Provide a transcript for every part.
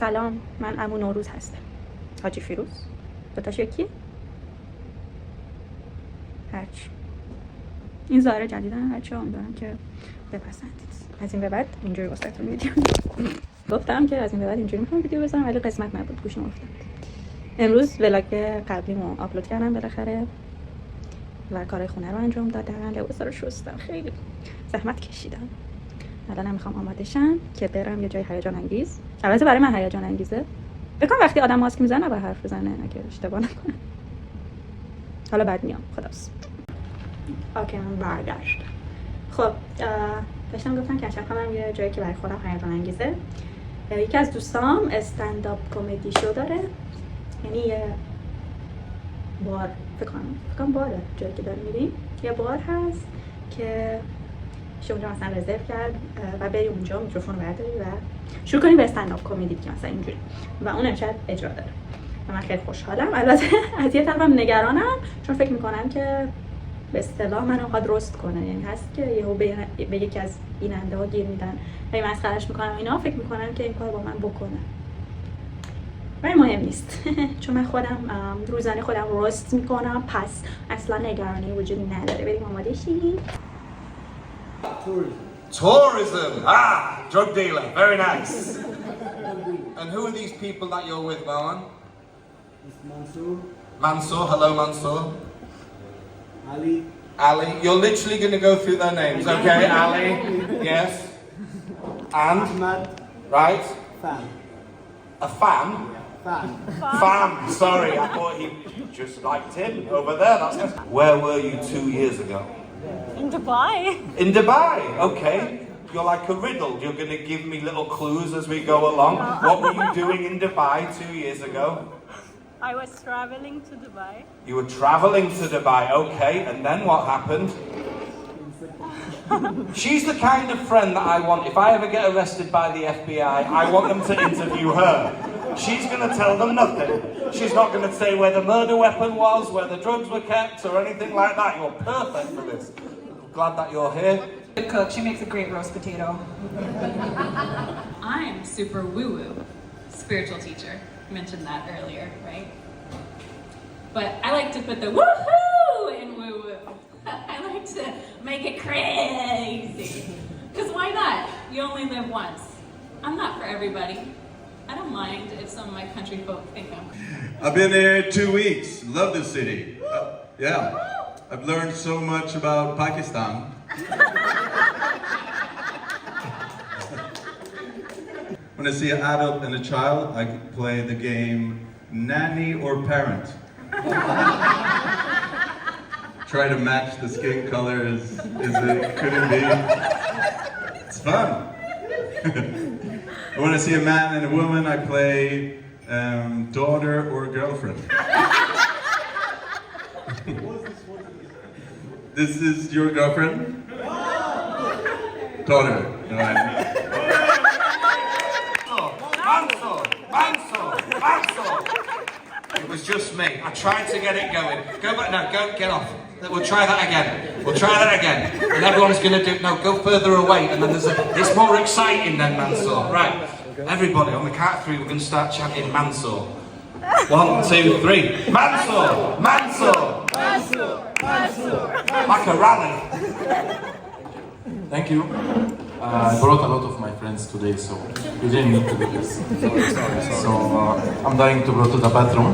سلام، من عمو نوروز هستم. حاجی فیروز. دوتاش یکیه؟ هرچی. این ظاهر جدیدن، بچه‌ها امیدوارم که بپسندید. از این به بعد اینجوری واسهتون ویدیو گفتم که از این به بعد اینجوری میخوام ویدیو بذارم، ولی قسمت نبود، گوش نمی‌افتاد. امروز ولاگ قبلیمو آپلود کردم بالاخره و کارهای خونه رو انجام دادم، لباسا رو شستم، خیلی زحمت کشیدم. الان میخوام آماده شم که برم یه جای هیجان انگیز. البته برای من هیجان انگیزه. بکنم وقتی آدم ماسک میزنه با حرف بزنه اگه اشتباه نکنه. حالا بعد میام. خداحافظ. اوکی من برگشتم. خب داشتم گفتم که امشب کنم یه جایی که برای خودم هیجان انگیزه. یکی از دوستام استندآپ کمدی شو داره. یعنی یه بار فکر کنم باره جایی که داریم میریم. یه بار هست که شما اونجا مثلا رزرو کرد و بری اونجا میکروفون برداری و شروع کنی به استندآپ کمدی که مثلا اینجوری و اون امشب اجرا داره و من خیلی خوشحالم. البته از یه طرفم نگرانم چون فکر میکنم که به اصطلاح منو میخواد رست کنه، یعنی هست که یهو به یکی از بیننده ها گیر میدن و مسخرهش میکنم اینا، فکر میکنم که این کار با من بکنه ولی مهم نیست چون من خودم روزانه خودم رست میکنم، پس اصلا نگرانی وجود نداره. بریم آماده شیم. Tourism! Ah, drug dealer. Very nice. And who are these people that you're with, Marwan? It's Mansoor. Mansoor. Hello, Mansoor. Ali. Ali. You're literally going to go through their names, okay? Ali. Yes. And? Ahmad. Right. Fan. A fan? Fan. Fan. Sorry, I thought he just liked him over there. That's nice. Where were you 2 years ago? In Dubai. In Dubai, okay. You're like a riddle. You're going to give me little clues as we go along. What were you doing in Dubai 2 years ago? I was traveling to Dubai. You were traveling to Dubai, okay. And then what happened? She's the kind of friend that I want. If I ever get arrested by the FBI, I want them to interview her. She's going to tell them nothing. She's not going to say where the murder weapon was, where the drugs were kept, or anything like that. You're perfect for this. Glad that you're here. Good cook. She makes a great roast potato. I'm super woo-woo, spiritual teacher. Mentioned that earlier, right? But I like to put the woohoo in woo-woo. I like to make it crazy. Because why not? You only live once. I'm not for everybody. I don't mind if some of my country folk think I'm... I've been here 2 weeks. Love the city. Yeah. I've learned so much about Pakistan. When I see an adult and a child, I could play the game nanny or parent. Try to match the skin colors. Could it be? It's fun. When I see a man and a woman, I play daughter or girlfriend. This is your girlfriend? Daughter. No, Mansoor. It was just me. I tried to get it going. Go back now. Go get off. We'll try that again. And everyone's going to do. No, go further away. And then it's more exciting than Mansoor. Right. Everybody, on the count of 3, we're going to start chanting Mansoor. 1, 2, 3. Mansoor. Mansoor. Mansoor. Mansoor. Like a rally. Thank you. I brought a lot of my friends today, so you didn't need to do this. Sorry. So I'm dying to go to the bathroom.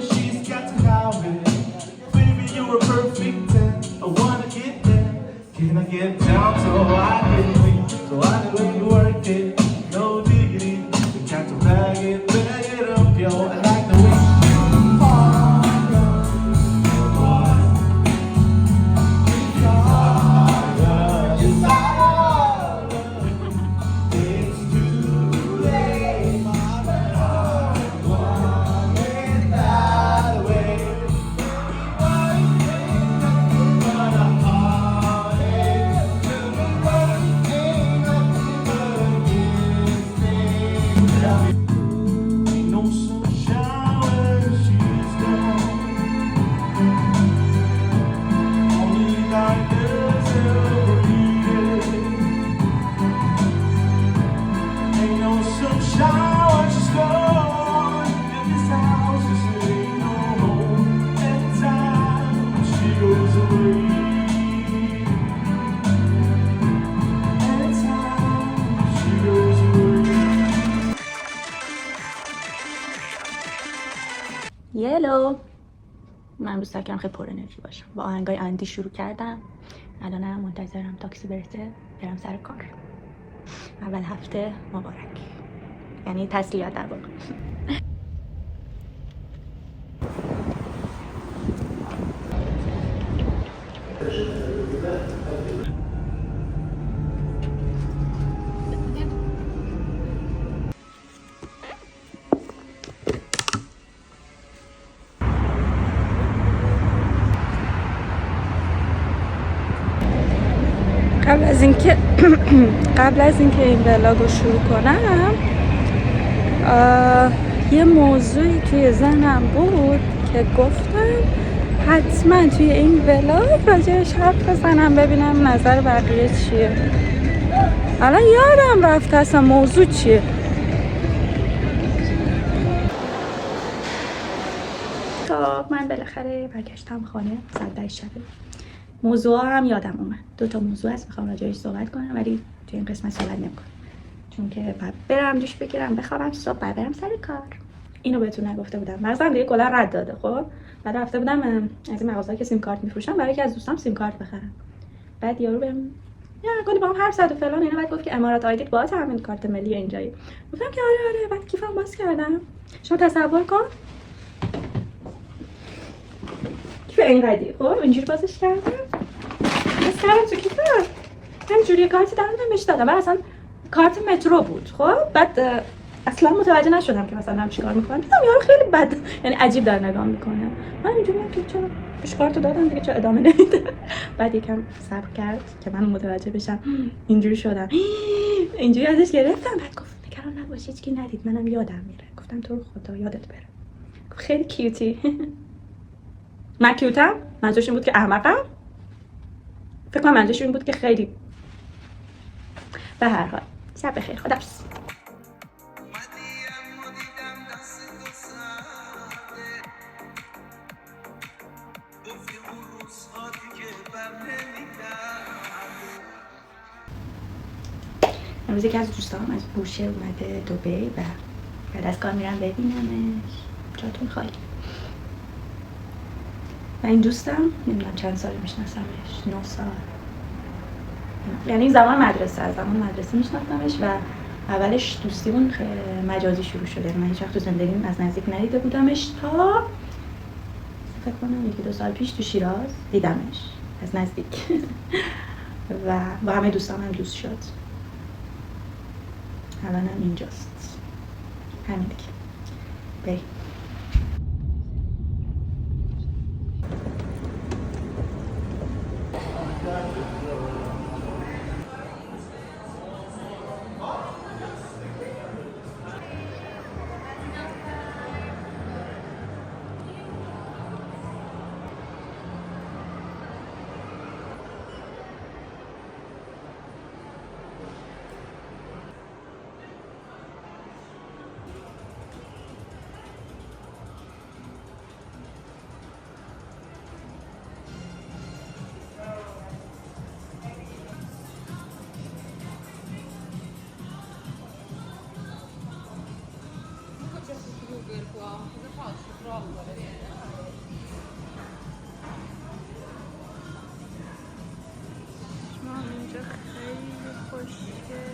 She's got to call me. Baby, you were perfect 10. I wanna get there. Can I get down so I can wait? So I can let you work it. No diggity. We got to bag it up, yo. I like the way you fall. هلو، من دوست دارم خیلی پر انرژی باشم. با آهنگای اندی شروع کردم. الانم منتظرم تاکسی برسه برم سر کار. اول هفته مبارک، یعنی تسلیت در واقع. قبل از اینکه این ولاگ رو شروع کنم یه موضوعی توی ذهنم بود که گفتم حتما توی این ولاگ راجعش حرف بزنم ببینم نظر بقیه چیه. الان یادم رفت اصلا موضوع چیه. خب من بالاخره برگشتم خانه ساعت 10 شب. موضوع هم یادم اومد. 2 تا موضوع هست میخوام راجعش صحبت کنم، ولی توی این قسمت صحبت نمیکنم چون که بعد برم دوش بگیرم بخوابم صبح بعد برم سر کار. اینو بهتون نگفته بودم. مغزم دیگه کلا رد داده. خب بعد رفته بودم از این مغازه‌ای که سیم کارت میفروشن برای یکی از دوستام سیم کارت بخرم. بعد یارو بهم کلی با هم حرف زد و فلان اینا. بعد گفت که امارات آیدیت باهات همین کارت ملی اینجایی. گفتم که آره. بعد کیفم باز کردم. شما تصور کن کیف اینقدی. خب اینجوری بازش کردم. کردم تو کیفم همینجوری کارتی دارم بهش دادم. بعد اصلا کارت مترو بود. خب بعد اصلا متوجه نشدم که مثلا هم چیکار میکنم. دیدم یارو خیلی بد یعنی عجیب داره نگاه میکنه. من اینجوری که چرا بهش کارتو دادم دیگه چرا ادامه نمیده. بعد یکم صبر کرد که من متوجه بشم. اینجوری شدم اینجوری ازش گرفتم. بعد گفت نگران نباش هیچکی ندید منم یادم میره. گفتم تو رو خدا یادت بره. گفت خیلی کیوتی. من کیوتم؟ منظورش این بود که احمقم؟ فکر کنم منظورش این بود که خیلی. به هر حال شب بخیر. خداحافظ. امروز یکی از دوستام از بوشه اومده دبی و بعد از کار میرم ببینمش. جاتون خالی. و این دوستم نمیدونم چند سال میشناسمش. 9 سال. یعنی زمان مدرسه میشناختمش و اولش دوستیمون مجازی شروع شده. من هیچ وقت تو زندگیم از نزدیک ندیده بودمش تا فکر کنم 1-2 سال پیش تو شیراز دیدمش از نزدیک. و با همه دوستام هم دوست شد. الانم اینجاست. همین دیگه. بریم. اینجا خیلی خوشگله.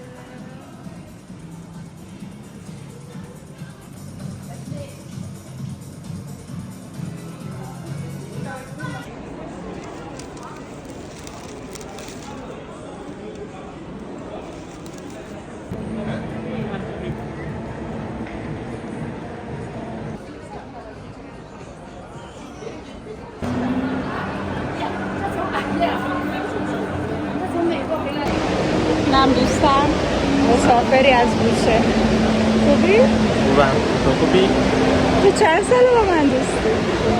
نم دوستم مسافری از بوشه. خوبی؟ خوبم. تو خوبی؟ تو چند سال با من دوستی؟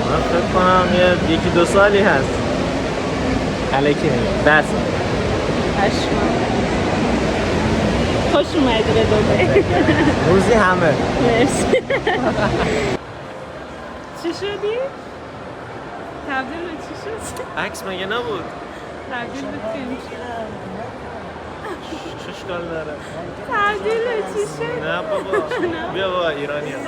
من فکر کنم 1-2 سالی هست. الکی 10 سال. خوش اومدی به دبی. روزی همه. مرسی. چی شدی؟ تبدیل به چی شد؟ عکس مگه نبود؟ تبدیل به فیلم. چه اشکال داره؟ تبدیل به چی شد؟ نه بابا. بیا بابا ایرانی هم.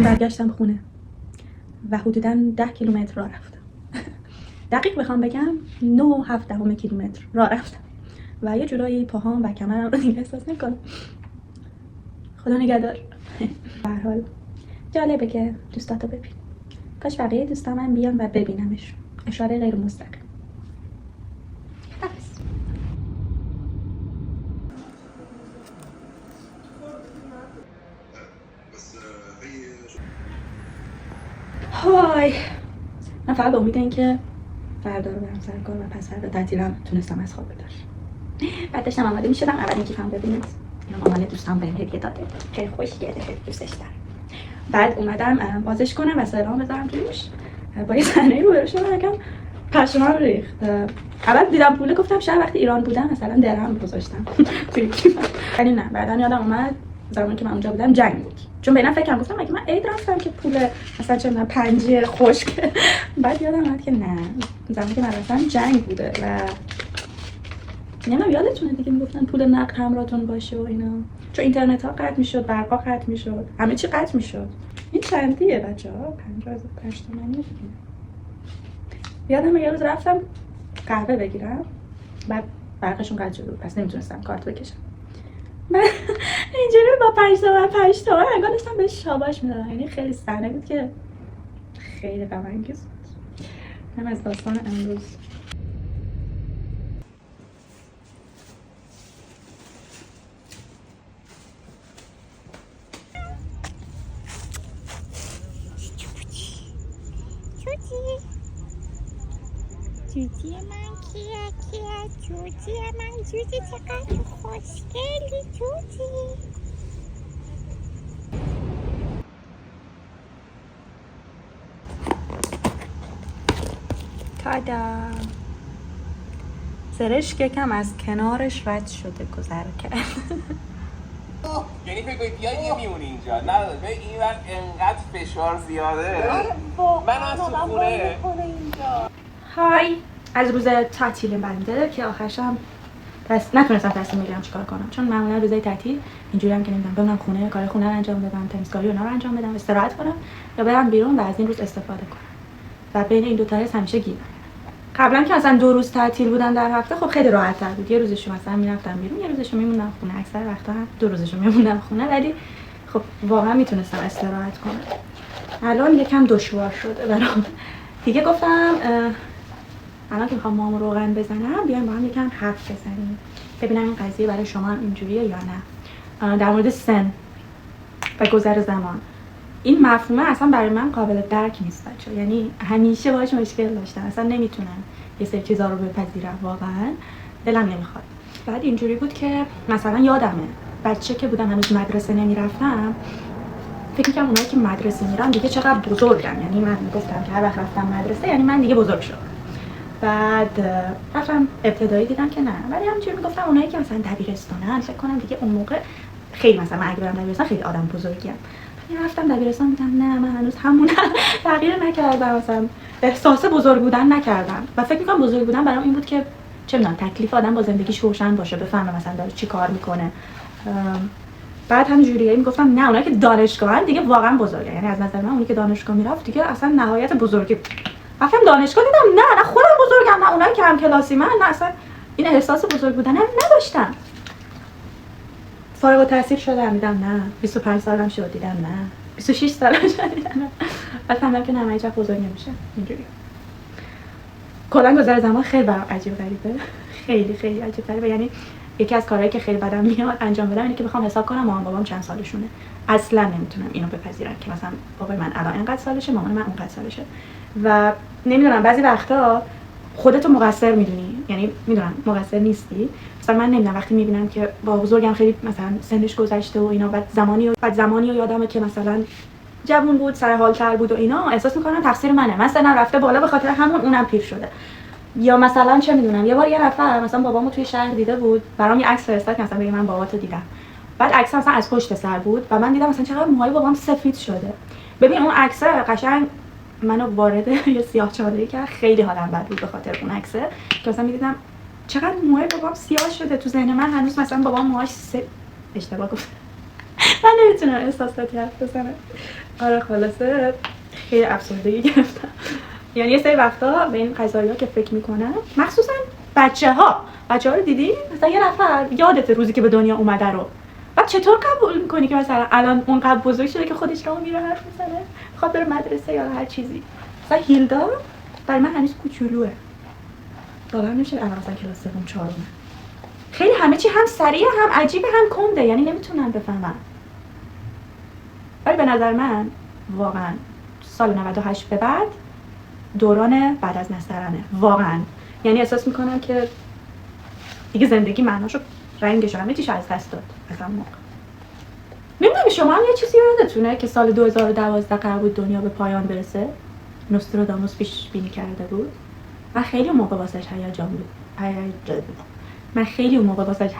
من برگشتم خونه و حدوداً 10 کیلومتر راه رفتم. دقیق بخوام بگم 9.7 کیلومتر راه رفتم و یه جورایی پاهام و کمرم رو دیگه احساس نکنم. خدا نگهدار. به هر حال جالبه که دوستاتو ببین. کاش بقیه دوستام هم بیان و ببینمش. اشاره غیر مستقیم. های من فقط به امید این که فردا رو برم سر کار و پس فردا تعطیلم تونستم از خواب بدار. بعد داشتم آماده میشدم اولین کیفم ببینید اینا مامان دوستام بهم هدیه داده، خیلی خوشگله، خیلی دوستش دارم. بعد اومدم بازش کنم و سلام بذارم توش با یه صحنه رو برشم یکم پشمام ریخت. اول دیدم پوله گفتم شاید وقتی ایران بودم مثلا درهم گذاشتم توی کیفم، ولی نه. بعدن یادم اومد زمانی که من اونجا بودم جنگ بود، چون به اینا فکر کردم گفتم اگه من عید رفتم که پول مثلا چه من پنجه خشک. بعد یادم اومد که نه، زمانی که من رفتم جنگ بوده و نمیدونم یادتونه دیگه میگفتن پول نقد همراهتون باشه و اینا، چون اینترنت ها قطع میشد، برقا قطع میشد، همه چی قطع میشد. این چندیه بچه‌ها؟ 55 تومانی. یادم یه روز رفتم قهوه بگیرم، بعد برقشون قطع شده بود، پس نمیتونستم کارت بکشم. من اینجوری با 5 تومن انگار داشتم بهش شاباش میدادم. یعنی خیلی صحنه بود که خیلی غم انگیز بود. هم از داستان امروز. جوجی من کیه جوجی من، جوجی چقدر خوشگلی جوجی. تادا سرشک یکم از کنارش رد شده گذر کرد. یعنی فکر کنید بیایی یه میمونی اینجا، نه به این وقت انقدر فشار زیاده. من از تو خونه. های از روز تعطیل بنده که آخرشم نتونستم تصمیم بگیرم چیکار کنم، چون معمولا روزای تعطیل اینجوری هم که نمیدونم بمونم خونه، کار خونه رو انجام بدم، تمیزکاری اونا رو انجام بدم، استراحت کنم یا برم بیرون و از این روز استفاده کنم. و بین این دو تا روز همیشه گیرم. قبلا که مثلا 2 روز تعطیل بودن در هفته خب خیلی راحت تر بود. یه روزشو مثلا میرفتم بیرون، یه روزشو میموندم خونه. اکثر وقتا هم 2 روزشو میموندم خونه، ولی خب واقعا میتونستم استراحت کنم. الان یکم دشوار شده برام. دیگه گفتم الان که میخوام مام روغن بزنم بیایم با هم یکم حرف بزنیم، ببینم این قضیه برای شما هم اینجوریه یا نه. در مورد سن و گذر زمان این مفهومه اصلا برای من قابل درک نیست بچه. یعنی همیشه باهاش مشکل داشتم، اصلا نمیتونم یه سری چیزا رو بپذیرم، واقعا دلم نمیخواد. بعد اینجوری بود که مثلا یادمه بچه که بودم هنوز مدرسه نمیرفتم، فکر می‌کردم اونایی که مدرسه میرن دیگه چقدر بزرگن. یعنی من گفتم که هر وقت رفتم مدرسه یعنی من دیگه بزرگ شدم. بعد رفتم ابتدایی دیدم که نه، ولی همینجوری میگفتم اونایی که مثلا دبیرستانن فکر کنم دیگه اون موقع خیلی مثلا من اگه برم دبیرستان خیلی آدم بزرگیم. رفتم دبیرستان دیدم نه من هنوز همونم، تغییر نکردم، مثلا احساس بزرگ بودن نکردم و فکر می‌کنم بزرگ بودن برام این بود که چه می‌دونم تکلیف آدم با زندگیش روشن باشه، بفهمه مثلا داره چی کار میکنه. بعد همینجوریه میگفتم نه اونایی که دانشگاهن دیگه واقعا بزرگه. یعنی از نظر من اونی که دانشگاه میرفت دیگه اصلا نهایت بزرگی. رفتم دانشگاه دیدم نه خودم بزرگم، نه اونایی که هم کلاسی من، نه اصلا این احساس بزرگ بودن نداشتم. فارغ التحصیل شدم دیدم نه، 25 سالم شد دیدم نه، 26 سالم شد دیدم نه. بعد فهمیدم که نه من هیچ وقت بزرگ نمیشه اینجوری. کلا گذر زمان خیلی برام عجیب غریبه، خیلی خیلی عجیب غریبه. یعنی یکی از کارهایی که خیلی بدم میاد انجام بدم اینه که بخوام حساب کنم مامان بابام چند سالشونه. اصلا نمیتونم اینو بپذیرم که مثلا بابای من الان اینقدر سالشه، مامان من اونقدر سالشه. و نمیدونم بعضی وقتا خودتو مقصر میدونی، یعنی میدونم مقصر نیستی. مثلا من نمیدونم وقتی میبینم که با بزرگم خیلی مثلا سنش گذشته و اینا، بعد زمانی و یادمه که مثلا جوون بود، سر حال تر بود و اینا، احساس میکنم تقصیر منه، من سنم رفته بالا به خاطر همون اونم پیر شده. یا مثلا چه میدونم یه بار یه نفر مثلا بابامو توی شهر دیده بود، برام یه عکس فرستاد که مثلا بگه من باباتو دیدم. بعد عکس مثلا از پشت سر بود و من دیدم مثلا چقدر موهای بابام سفید شده. ببین اون عکس قشنگ منو وارد یه سیاه‌چاله‌ای کرد، خیلی حالم بد بود به خاطر اون عکسه که مثلا می‌دیدم چقدر موهای بابام سیاه شده. تو ذهن من هنوز مثلا بابام موهاش اشتباه گفت من نمیتونم احساساتی حرف بزنم. آره خلاصه خیلی افسردگی گرفتم. یعنی یه سری وقتا به این قضایا که فکر میکنم، مخصوصا بچه‌ها رو دیدی؟ مثلا یه نفر یادت روزی که به دنیا اومده رو بعد چطور قبول میکنی که مثلا الان اونقدر بزرگ شده که خودش راه میره حرف میزنه، میخواد بره مدرسه یا هر چیزی. مثلا هیلدا برای من هنوز کوچولوئه. باورم نمیشه الان مثلا کلاس سوم چهارمه. خیلی همه چی هم سریع هم عجیبه هم کنده، یعنی نمیتونم بفهمم. ولی به نظر من واقعا سال 98 به بعد دوران بعد از نسترنه. واقعا یعنی احساس میکنم که دیگه زندگی معناشو رنگشو همه چیشو از دست داد از اون موقع. نمیدونم شما هم یه چیزی یادتونه که سال 2012 قرار بود دنیا به پایان برسه؟ نوستراداموس پیش بینی کرده بود. من خیلی اون موقع واسش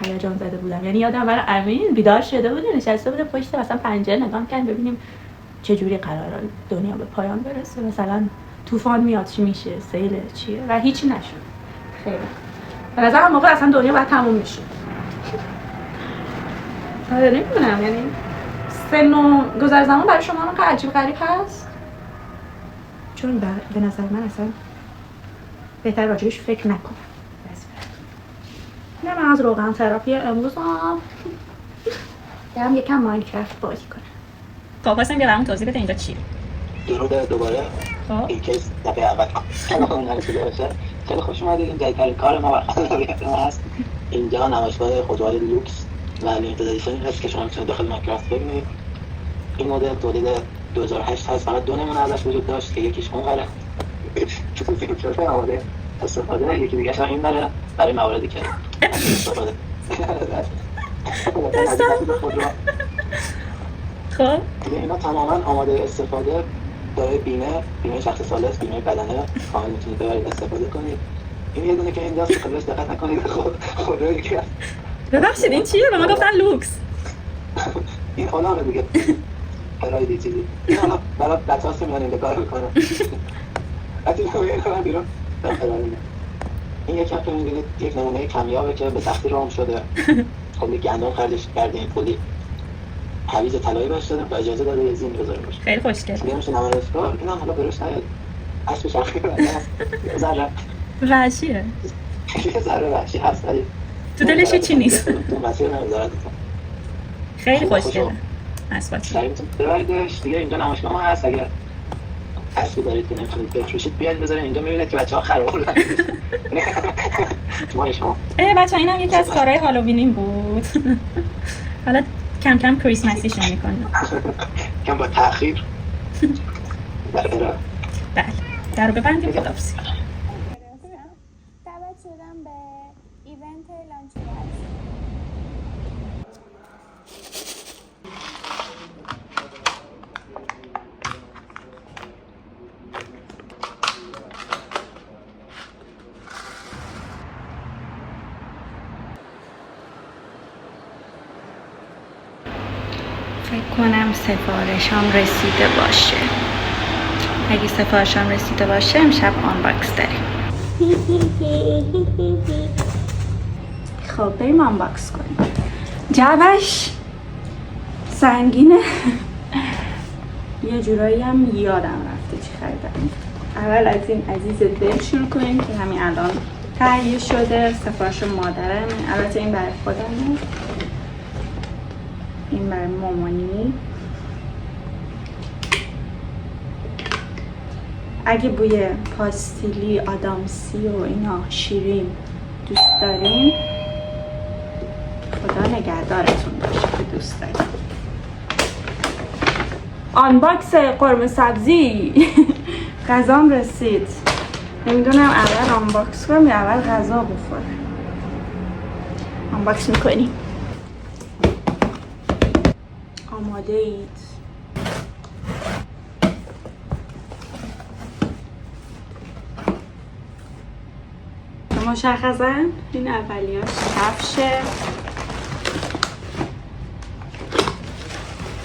هیجان زده بودم. یعنی یادم برای امین بیدار شده بود نشسته بود پشت مثلا پنجره نگاه می‌کردیم ببینیم چه جوری قراره دنیا به پایان برسه، مثلا طوفان میاد چی میشه، سیل چیه، و هیچی نشد. خیلی به نظر من موقع اصلا دنیا باید تموم میشه. آره نمیدونم یعنی سن و گذر زمان برای شما هم عجیب غریب هست، چون به نظر من اصلا بهتر راجبش فکر نکنم. نه من از روغن تراپی امروز هم یکم ماینکرافت بازی کنم. خب واسه بیا برام توضیح بده اینجا چیه؟ درود دوباره. این کیس دفعه اول خیلی خوش اومدید. این جدیدترین کار ما هست. اینجا نمایشگاه خودروهای لوکس و لیمیتد ادیشن هست که شما میتونید داخل ماینکرافت ببینید. این مدل تولید 2008 هست. فقط دو نمونه ازش وجود داشت که یکیش اون قره که آماده استفاده، یکی دیگه هم این برای مواردی که استفاده. خب اینا تماما آماده استفاده داره. بیمه شخص سالس، بیمه بدنه کامل میتونید ببرید استفاده کنید. این یه دونه که اینجاست که بهش دقت نکنید. خودروی دیگه ببخشید این چیه؟ به ما گفتن لوکس. این حالا دیگه فرایدی چیزی. این حالا برای بچه‌ها که میان اینجا کار میکنن. حتی میگم بیرون این یکی هم که می‌بینید یک نمونه کمیابه که به سختی رام شده. کلی گندم خرجش کردیم، کلی حویج طلایی بهش دادیم و اجازه داره یه زین بذاریم باشه. خیلی خوشگل. دیگه میشه نمایشگاه. اینم حالا برش نیاد. اسب شخصی هست. ذره وحشیه. یه ذره وحشی هست ولی تو دلش چی نیست. تو مسیر نمیذارد. خیلی خوشگله. اسباتی. ببریدش دیگه. اینجا نمایشگاه ما هست. اگر اسبی دارید که نمیتونید بفروشید بیاید بذارید اینجا میبینید که بچه‌ها خرابولن. شما بچه‌ها اینم یکی از کارهای هالووین بود. حالا کم کم کریسمسیش میکنیم. کم با تأخیر. بله. درو ببندیم خداحافظی. دعوت شدم به ایونت لانچ باکس. فکر کنم سفارشم رسیده باشه. اگه سفارشم رسیده باشه امشب آنباکس داریم. خب بریم آنباکس کنیم. جعبش سنگینه. یه جورایی هم یادم رفته چی خریدم. اول از این عزیز دل شروع کنیم که همین الان تهیه شده. سفارش مادرم. البته این برای خودمه، این برای مامانی. اگه بوی پاستیلی، آدامسی و اینا شیرین دوست دارین خدا نگهدارتون باشه که دوست دارین. آنباکس قرمه سبزی. غذام رسید. نمیدونم اول آنباکس کنم یا اول غذا بخورم. آنباکس میکنیم. آماده اید؟ مشخصا این اولیاش کفشه.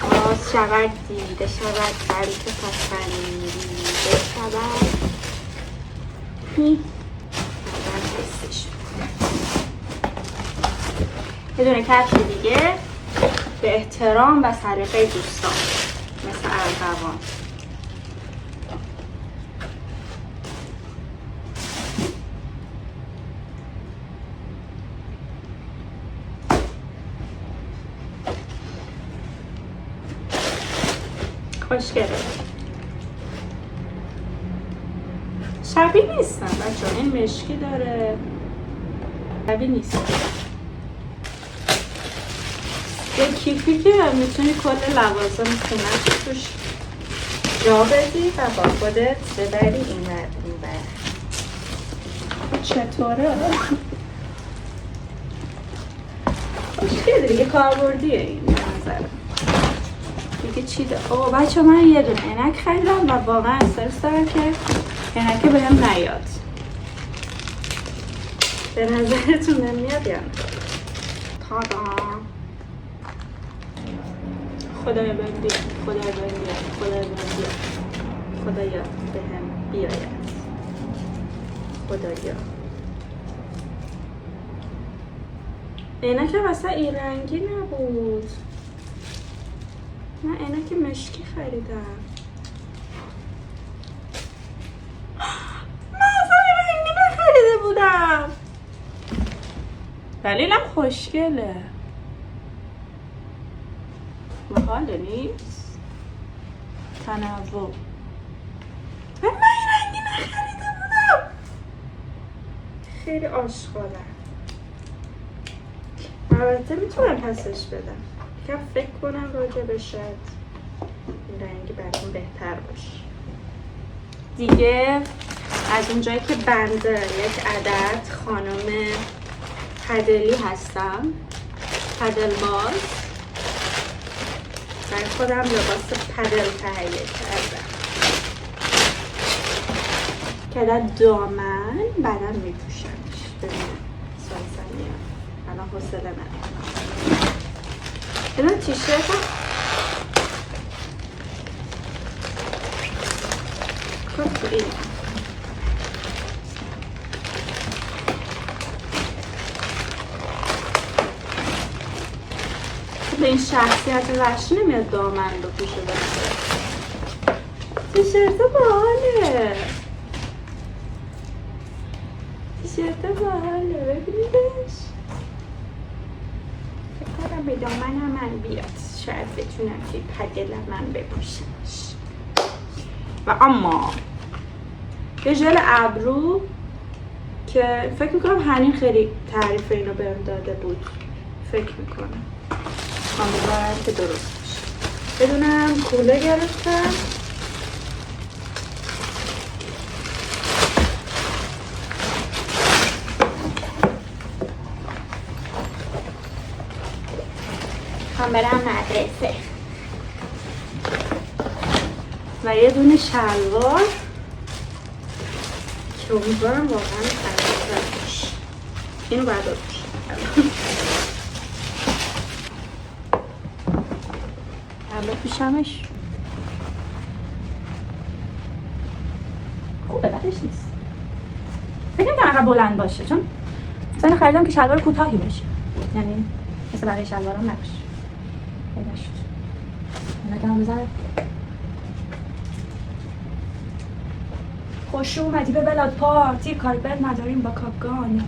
باز شود دیده شود بلکه پسندیده شود. یه دونه کفش دیگه. به احترام و سلیقه دوستان مثل ارغوان. خوشگله. شبیه نیستن بچه ها. این مشکی داره. شبیه نیستن. یه کیفی که میتونی کل لوازم خونت توش جا بدی و با خودت ببری این بر. چطوره؟ خوشگله دیگه کاربردیه این منظره. دیگه چی داره؟ اوه بچه من یه دونه عینک خریدم و واقعا استرس دارم که عینکه بهم نیاد. به نظرتون نمیاد یا نه؟ تادا خدایا بهم بیاد، خدایا بهم بیاد، خدایا بهم بیاد، خدایا بهم بیاید، خدایا. عینکه واسه این رنگی نبود. من عینک مشکی خریدم. من اصلا رنگی نخریده بودم. دلیلم خوشگله. محاله نیست. تنوع. من این رنگی نخریده بودم. خیلی آشغالم. البته میتونم پسش بدم. یکم فکر کنم راجع به شاید این رنگی براتون بهتر باشه. دیگه از اونجایی که بنده یک عدد خانم پدلی هستم، پدل باز، برای خودم لباس پدل تهیه کردم که در دامن بعدم میپوشمش. ببینم سایزم میاد. الان حوصله ندارم. الان تیشرت خب این به این شخصیت وحشی نمیاد دامن رو پوشه بسته. تیشرت باحاله. تیشرت باحاله. ببینیدش. فکر کنم به دامن من بیاد. شاید بتونم که پدل من بپوشمش. و اما یه ژل ابرو که فکر میکنم هنین خیلی تعریف اینو بهم داده بود. فکر میکنم امیدوارم که درست بشه. بدونم کوله گرفتم. هم برم مدرسه. و یه دونه شلوار که امیدوارم واقعا تنظیم باشه. اینو باید بپوشم. بپوشمش. خوبه بدش نیست. فکر نکنم انقدر بلند باشه چون مثلا خریدم که شلوار کوتاهی باشه. یعنی مثل بقیه شلوارام نباشه. پیدا شد. نگم بزنم. خوش اومدی به بلاد پارتی. کاری بد نداریم با کاپگان.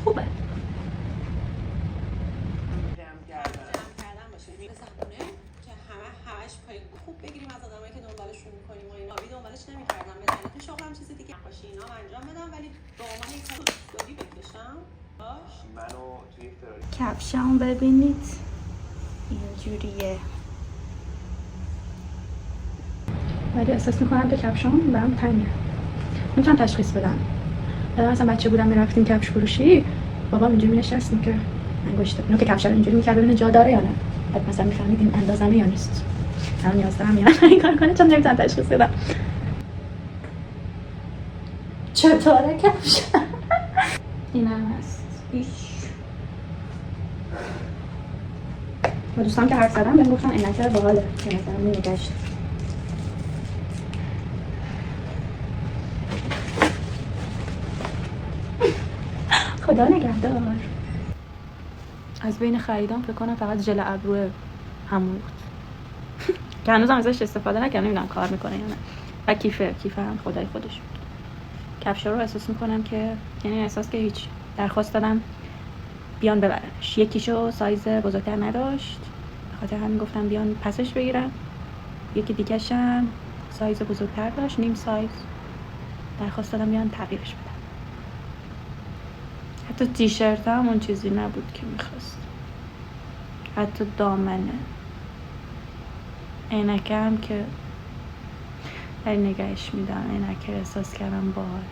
خوبه. خوب بگیریم از آدمایی که دنبالشون می‌کنیم و اینا. دنبالش نمی‌کردم. به دلیل شغلم چیز دیگه باشه اینا انجام بدم ولی به عنوان یک کار استوری بکشم. باش. منو توی فراری کفشمو ببینید. اینجوریه. ولی احساس می‌کنم که کفشام برام تنگه. میتونم تشخیص بدم. مثلا بچه بودم میرفتیم کفش فروشی، بابا اینجوری می‌نشستیم که انگشت اینو که کفش رو اینجوری می‌کرد ببینه جا داره یا نه. بعد مثلا می‌فهمیدیم اندازه‌مه یا نیست. الان نیاز دارم یا نه این کار کنه چون نمیتونم تشخیص بدم. چطوره کفش؟ اینم هست. ایش. و دوستان که حرف زدم بهم گفتن عینک باحاله که مثلا میگشت. خدا نگهدار. از بین خریدام فکر کنم فقط ژل ابرو همون بود که هنوزم ازش استفاده نکردم، نمیدونم کار میکنه یا نه. و کیفه هم خدای خودش بود. کفشا رو احساس میکنم که یعنی احساس که هیچ درخواست دادم بیان ببرنش، یکیشو سایز بزرگتر نداشت به خاطر همین گفتم بیان پسش بگیرم، یکی دیگه‌شم سایز بزرگتر داشت، نیم سایز، درخواست دادم بیان تغییرش بدم. حتی تیشرت هم اون چیزی نبود که میخواست، حتی دامنه، عینکه هم که نگهش میدم، عینکه احساس کردم باحال.